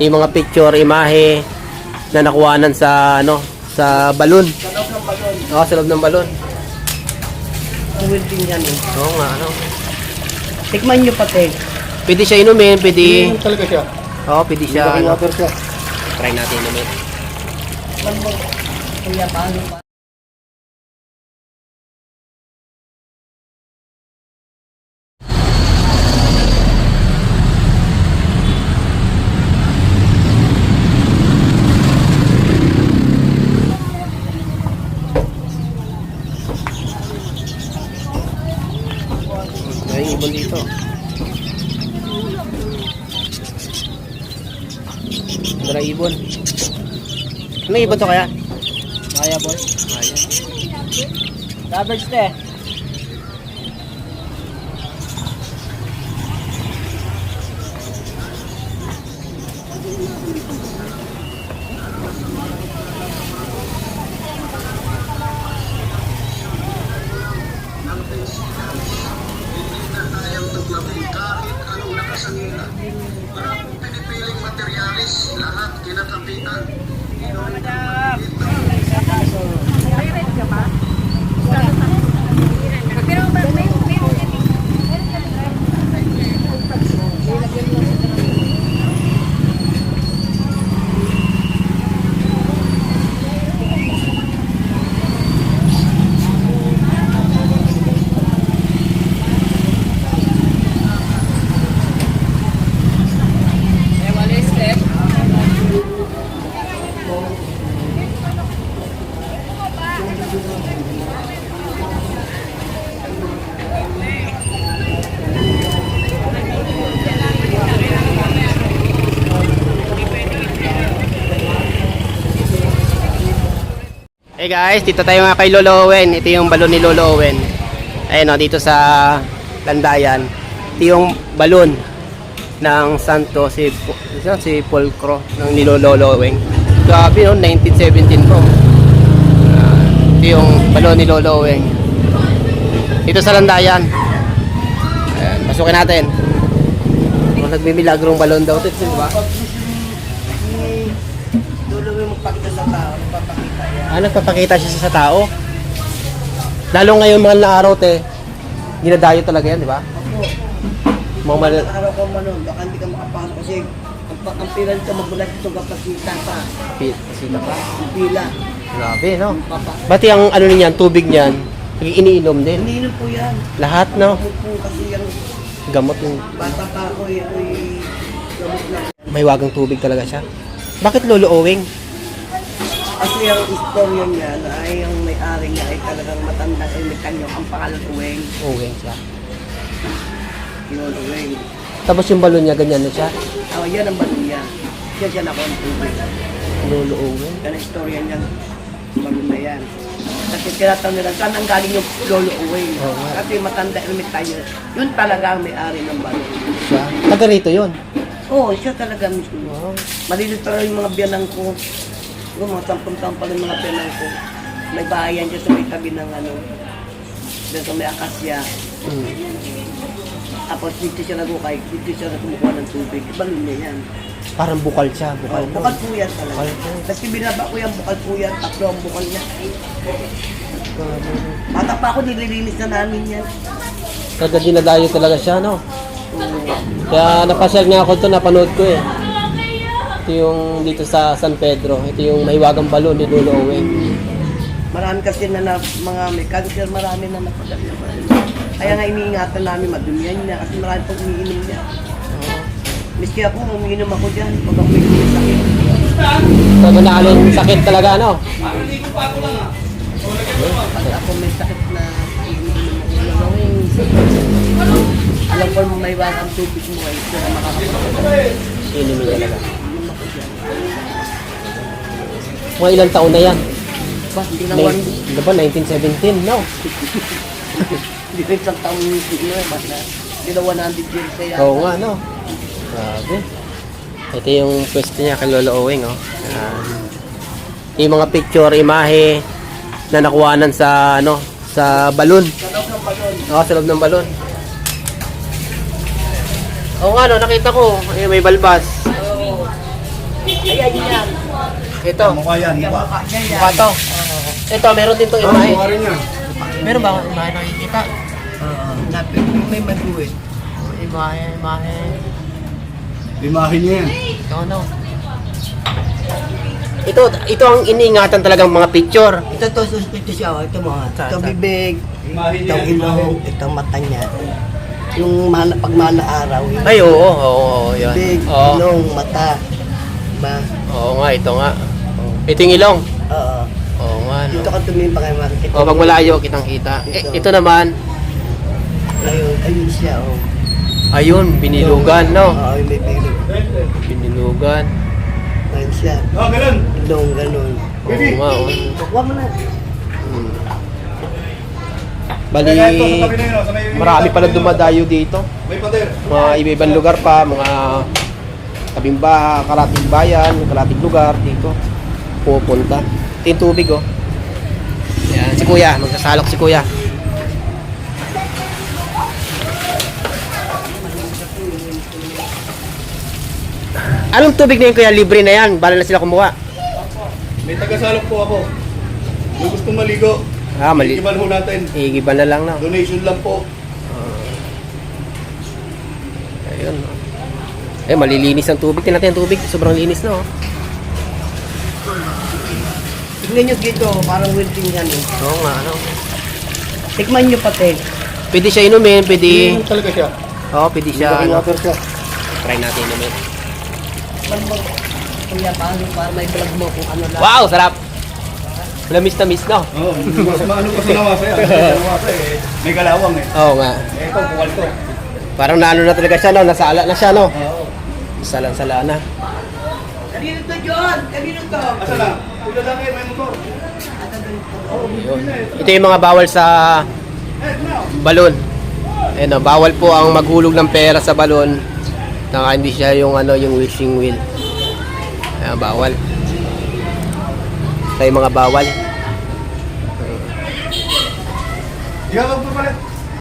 Yung mga picture, imahe na nakuhanan sa ano, sa balon. Sa loob ng balon. Oo, sa loob ng balon. Ang welding yan eh. Oo nga, ano. Tikman nyo pati. Pwede siya inumin, pwede. Talaga siya. Oo, pwede siya. Malaking Ano. water siya. Try natin inumin. Kaya paano pa? May ibon dito. Ang ibon. Ano ibon to kaya? Kaya boss. Ayan. Lovers te. Pinipiling materialis, lahat kinakapitan. Hey guys, dito tayo nga kay Lolo Owen. Ito yung balon ni Lolo Owen. Ayun o, dito sa Landayan. Ito yung balon ng santo si Pulcro ng ni Lolo Owen. Grabe no, 1917 po. Ito yung balon ni Lolo Owen. Dito sa Landayan. Ayan, pasukin natin. Nagmimilagrong balon daw ito, di ba? Dulo mo magpakita sa tao. Papakita yan. Nagpapakita siya sa tao. Lalo ngayon mahal na araw, te. Ginadayo talaga yan, di ba? Opo. Mga mal... Araw ko man nun, baka hindi ka makapasok kasi ang pila ka magulat ito kapasita pa. Pasila pa. Ang pila. Grabe, no? Papa. Pati ang ano niyan, tubig niyan, iniinom din. Iniinom po yan. Lahat, no? Gamot po kasi yung Gamot yung... bata pa ako eh. Gamot lang. May wagang tubig talaga siya. Bakit Lolo Owing? Kasi ang istorya niya na ay ang may-ari niya ay talagang matanda ay may kanyo. Ang pangalan Uweng. Owing siya. Yun, Uweng. Tapos yung balon niya, ganyan na siya. Yan ang balon niya. Siya na ang tubig. Lolo Owing. Yan ang istorya niya. Balon na yan. Kasi tinatanong nila, saan ang galing yung Lolo Uweng? Oo nga. Kasi matanda yung may kanyo. Yun talaga ang may-ari ng balon. Siya. Taga rito yun. Oo, siya talaga mismo. Wow. Malilito yung mga biyanang ko. Yung mga 10 taon pa yung mga biyanang ko. May bahayan siya sa may tabi ng ano. Dito sa may akasya. Tapos dito siya nagukay. Dito siya kumukuha ng tubig. Balon niya yan. Parang bukal siya. Bukal po. Bukal po yan talaga. Bukal po. Kasi binaba ko yan, bukal po yan. Tatlo ang bukal niya. Bata pa ako, nililinis na namin yan. Taga dinadayo talaga siya, no? Kaya napasyal nga ako ito, napanood ko eh. Ito yung dito sa San Pedro. Ito yung mahiwagang balon ni Lolo Owing. Marami kasi na mga may cancer, marami na napagaling. Kaya nga iniingatan namin, madumihan niya. Kasi marami pang umiinom niya. Miski ako, umiinom ako dyan. Pag ako may sakit. Taga naalin sakit talaga, no? Pag ako may sakit na umiinom ako. Alam ko may wakang tubig mo ay ito na makakapagod. Inumin talaga. Mga ilang taon na yan? Ba, hindi na one. Ano ba? 1917, no? Hindi ko isang taong hindi na. Basta hindi na 100 years kaya. Oo nga, no? Grabe. Ito yung pwesto niya kay Lolo Owing, oh. Yung mga picture, imahe na nakuhanan sa, ano, sa balon. Sa loob ng balon. Oo, sa loob ng balon. Oo nga, no? Nakita ko. May balbas. Oo. Ayan yan. Ito. Mukha yan, Ayan, mukha. mukha niya yan. Mukha to. Ito, meron din itong imahe. Mukha rin yan. Meron ba akong imahe nakikita? May maduwit. Imahe. Limahin niya yan. Ito ano? Ito ang iniingatan talagang mga picture. Ito siya, ito mo. Ito Saan? bibig, Limahin ito ilong, ito mata niya. Yung pagmana araw, yung Ay, oo, yan. bibig, Oo. ilong, mata. Diba? Oo nga, ito nga. Ito yung ilong. Oo. Oo nga, no. Dito ka tumingin pa kayo makikita. O, pag malayo, kitang-kita. Ito naman, Ayun siya, oh. ayun, binilugan, no? Oo, yung may bilog. Binilugan. Ayun siya. Oh, ganun. Ilong, ganun. Oo nga, oh. Huwag mo na. Hmm. Bali, Kaya ito, sa tabi na yun, oh, sa may- marami pala dumadayo dito. May pader. Mga iba-ibang lugar pa, mga tabing baha, karating bayan, karating lugar dito. Pupunta. Ito yung tubig, oh. Yan, si Kuya. Magsasalok si Kuya. Anong tubig na yun, Kuya? Libre na yan. Bala na sila kumuha. May tagasalok po ako. May gustong maligo. Ah, mali. Ikiban ho natin. Igiban na lang, no? Donation lang po. Ayun. Eh, malilinis ang tubig. Tingnan natin ang tubig. Sobrang linis na, oh. Tingnan nyo dito, parang wilting yan, eh. Oo nga, ano. Tikman nyo pati. Pwede siya inumin, pwede... Yung talaga siya. Oo, pwede siya, Yung ano. water siya. Try natin inumin. Kuya, paano para may vlog mo kung ano lang. Wow, sarap! Lamis na miss, no? Oo, mas maano pa sa nawasa yan. Sa nawasa eh. May galawang eh. Oo nga. Ito, bukal to. Parang naano na talaga siya, no? Nasala na siya, no? Oo. Salang-sala na. Kanino to, John? Kanino to? Asa na? Ito lang eh, may motor. Yun. Ito yung mga bawal sa balon. Ayun, no? Bawal po ang maghulog ng pera sa balon na hindi siya yung ano, yung wishing wheel. Ayan, bawal. Ito yung mga bawal. Ikaw magpapalit.